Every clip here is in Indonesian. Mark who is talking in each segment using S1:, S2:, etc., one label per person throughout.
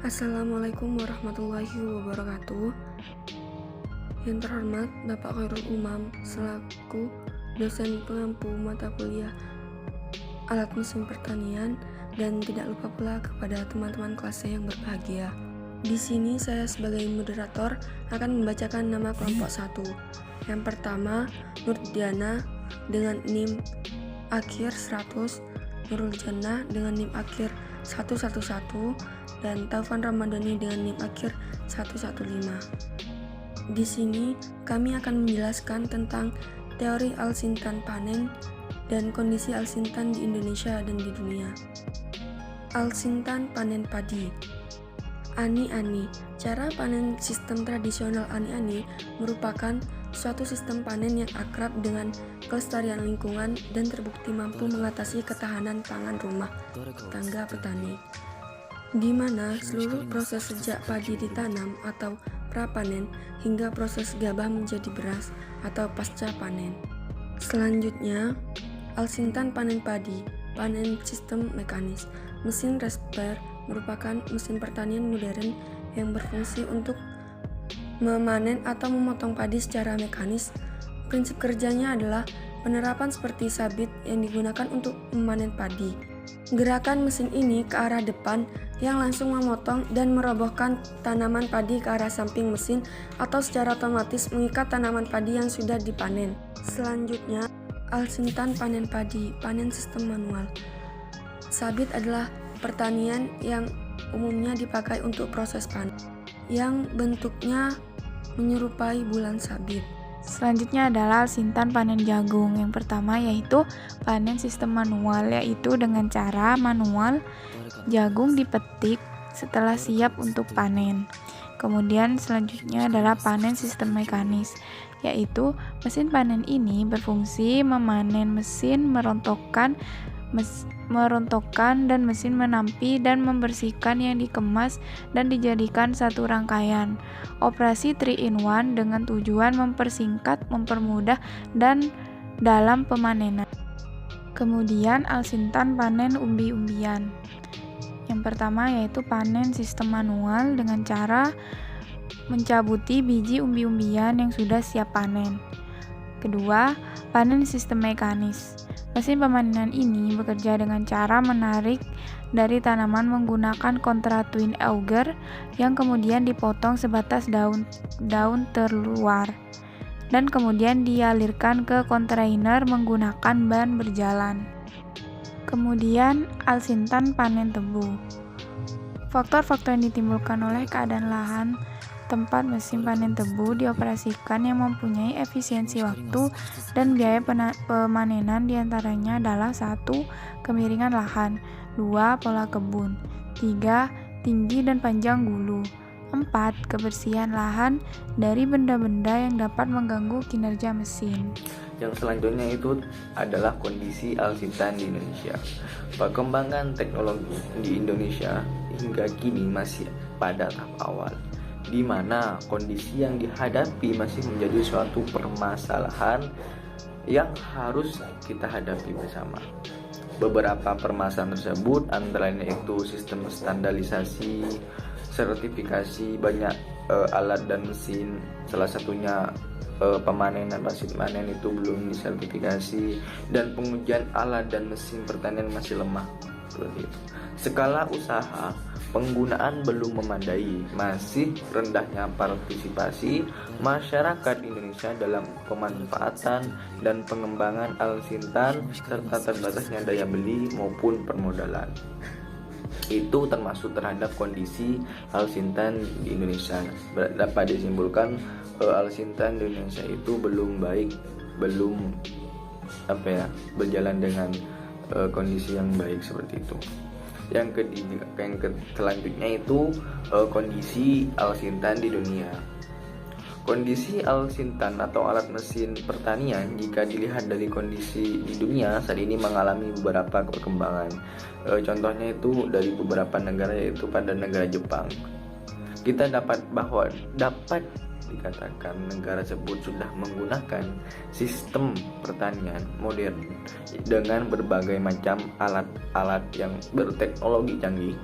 S1: Assalamualaikum warahmatullahi wabarakatuh. Yang terhormat Bapak Khairul Umam selaku dosen pengampu mata kuliah alat mesin pertanian, dan tidak lupa pula kepada teman-teman kelas saya yang berbahagia. Di sini saya sebagai moderator akan membacakan nama kelompok 1. Yang pertama, Nurdiana dengan NIM akhir 100, Nurul Jannah dengan NIM akhir 111, dan Taufan Ramadhani dengan NIM akhir 115. Di sini kami akan menjelaskan tentang teori alsintan panen dan kondisi alsintan di Indonesia dan di dunia. Alsintan panen padi. Ani-ani. Cara panen sistem tradisional ani-ani merupakan suatu sistem panen yang akrab dengan kelestarian lingkungan dan terbukti mampu mengatasi ketahanan pangan rumah tangga petani, di mana seluruh proses sejak padi ditanam atau prapanen hingga proses gabah menjadi beras atau pasca panen. Selanjutnya, alsintan panen padi, panen sistem mekanis. Mesin resper merupakan mesin pertanian modern yang berfungsi untuk memanen atau memotong padi secara mekanis. Prinsip kerjanya adalah penerapan seperti sabit yang digunakan untuk memanen padi. Gerakan mesin ini ke arah depan yang langsung memotong dan merobohkan tanaman padi ke arah samping mesin atau secara otomatis mengikat tanaman padi yang sudah dipanen. Selanjutnya, alsintan panen padi, panen sistem manual. Sabit adalah pertanian yang umumnya dipakai untuk proses panen, yang bentuknya menyerupai bulan sabit.
S2: Selanjutnya adalah alsintan panen jagung. Yang pertama yaitu panen sistem manual, yaitu dengan cara manual jagung dipetik setelah siap untuk panen. Kemudian selanjutnya adalah panen sistem mekanis, yaitu mesin panen ini berfungsi memanen, mesin merontokkan dan mesin menampi dan membersihkan yang dikemas dan dijadikan satu rangkaian. Operasi 3-in-1 dengan tujuan mempersingkat, mempermudah dan dalam pemanenan. Kemudian alsintan panen umbi-umbian. Yang pertama yaitu panen sistem manual dengan cara mencabuti biji umbi-umbian yang sudah siap panen. Kedua, panen sistem mekanis. Mesin pemanenan ini bekerja dengan cara menarik dari tanaman menggunakan kontra twin auger yang kemudian dipotong sebatas daun terluar dan kemudian dialirkan ke kontainer menggunakan ban berjalan. Kemudian alsintan panen tebu. Faktor-faktor yang ditimbulkan oleh keadaan lahan tempat mesin panen tebu dioperasikan yang mempunyai efisiensi waktu dan biaya pemanenan diantaranya adalah 1. Kemiringan lahan, 2. Pola kebun, 3. Tinggi dan panjang gulu, 4. Kebersihan lahan dari benda-benda yang dapat mengganggu kinerja mesin.
S3: Yang selanjutnya itu adalah kondisi alsintan di Indonesia. Perkembangan teknologi di Indonesia hingga kini masih pada tahap awal, di mana kondisi yang dihadapi masih menjadi suatu permasalahan yang harus kita hadapi bersama. Beberapa permasalahan tersebut antara lain yaitu sistem standarisasi, sertifikasi banyak alat dan mesin, salah satunya pemanenan mesin panen itu belum disertifikasi, dan pengujian alat dan mesin pertanian masih lemah seperti itu. Skala usaha penggunaan belum memadai, masih rendahnya partisipasi masyarakat Indonesia dalam pemanfaatan dan pengembangan alsintan, serta terbatasnya daya beli maupun permodalan. Itu termasuk terhadap kondisi alsintan di Indonesia. Dapat disimpulkan alsintan di Indonesia itu belum baik, belum berjalan dengan kondisi yang baik seperti itu. Yang selanjutnya itu kondisi alsintan di dunia. Kondisi alsintan atau alat mesin pertanian jika dilihat dari kondisi di dunia saat ini mengalami beberapa perkembangan. Contohnya itu dari beberapa negara, yaitu pada negara Jepang. Kita dapat dikatakan negara tersebut sudah menggunakan sistem pertanian modern dengan berbagai macam alat-alat yang berteknologi canggih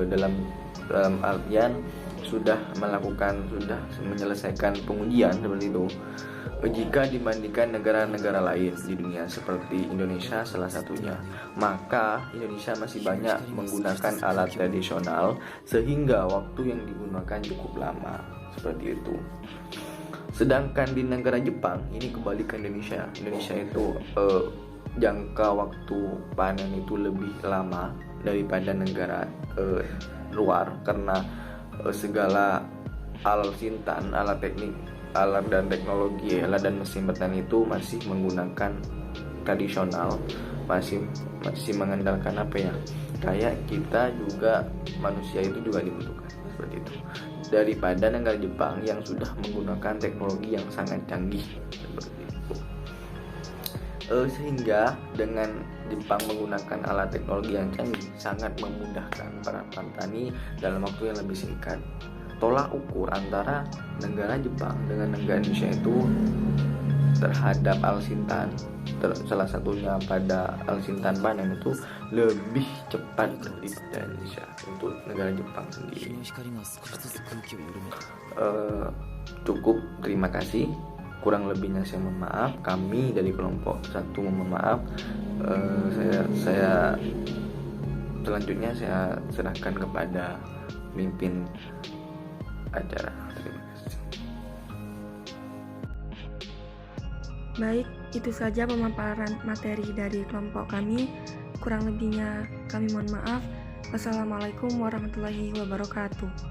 S3: dalam dalam artian sudah menyelesaikan pengujian seperti itu jika dibandingkan negara-negara lain di dunia seperti Indonesia salah satunya. Maka Indonesia masih banyak menggunakan alat tradisional sehingga waktu yang digunakan cukup lama seperti itu. Sedangkan di negara Jepang ini kembali ke Indonesia itu jangka waktu panen itu lebih lama daripada negara luar karena segala alat sintan, alat dan teknologi, alat dan mesin bertani itu masih menggunakan tradisional, masih mengandalkan kayak kita juga manusia itu juga dibutuhkan seperti itu daripada negara Jepang yang sudah menggunakan teknologi yang sangat canggih seperti itu. Sehingga dengan Jepang menggunakan alat teknologi yang canggih sangat memudahkan para petani dalam waktu yang lebih singkat. Tolak ukur antara negara Jepang dengan negara Indonesia itu terhadap alsintan, salah satunya pada alsintan panen itu lebih cepat daripada Indonesia untuk negara Jepang sendiri. Cukup, terima kasih. Kurang lebihnya saya mohon maaf. Kami dari kelompok 1 mohon maaf. Saya selanjutnya saya serahkan kepada pemimpin acara. Terima kasih.
S1: Baik, itu saja pemaparan materi dari kelompok kami. Kurang lebihnya kami mohon maaf. Wassalamualaikum warahmatullahi wabarakatuh.